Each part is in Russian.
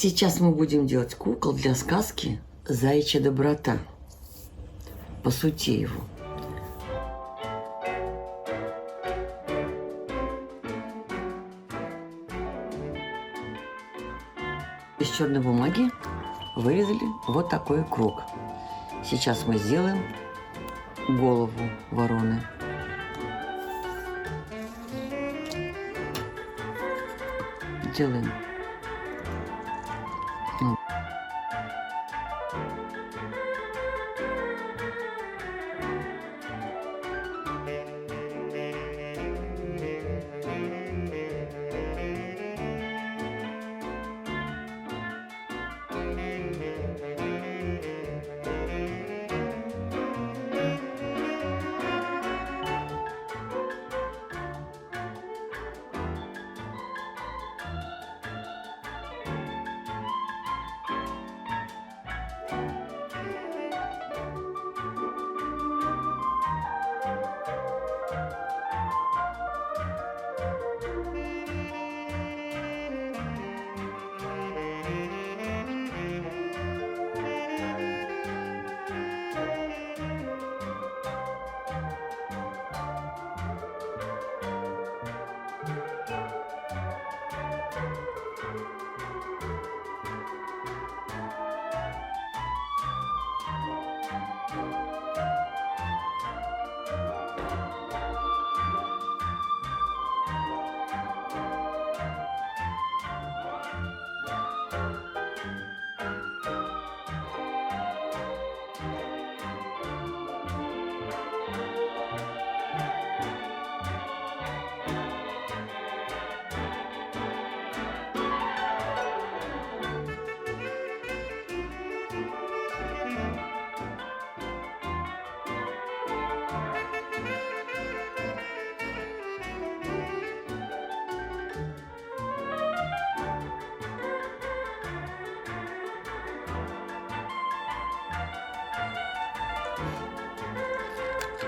Сейчас мы будем делать кукол для сказки «Заячья доброта» по Сутееву. Из черной бумаги вырезали вот такой круг. Сейчас мы сделаем голову вороны. Делаем.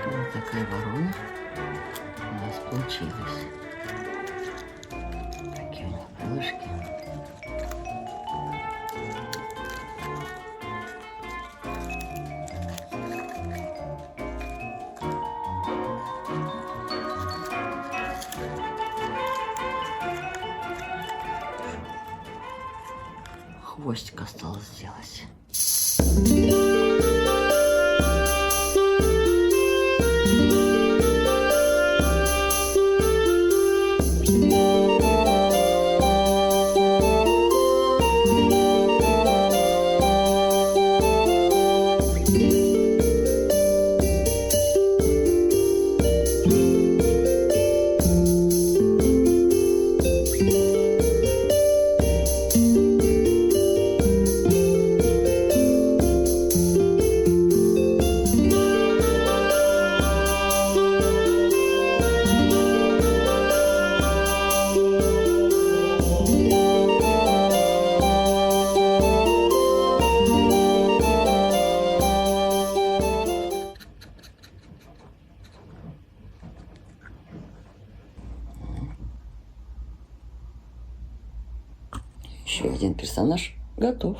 Вот такая ворона у нас получилась. Такие у нее крылышки. Хвостик осталось сделать. Еще один персонаж готов.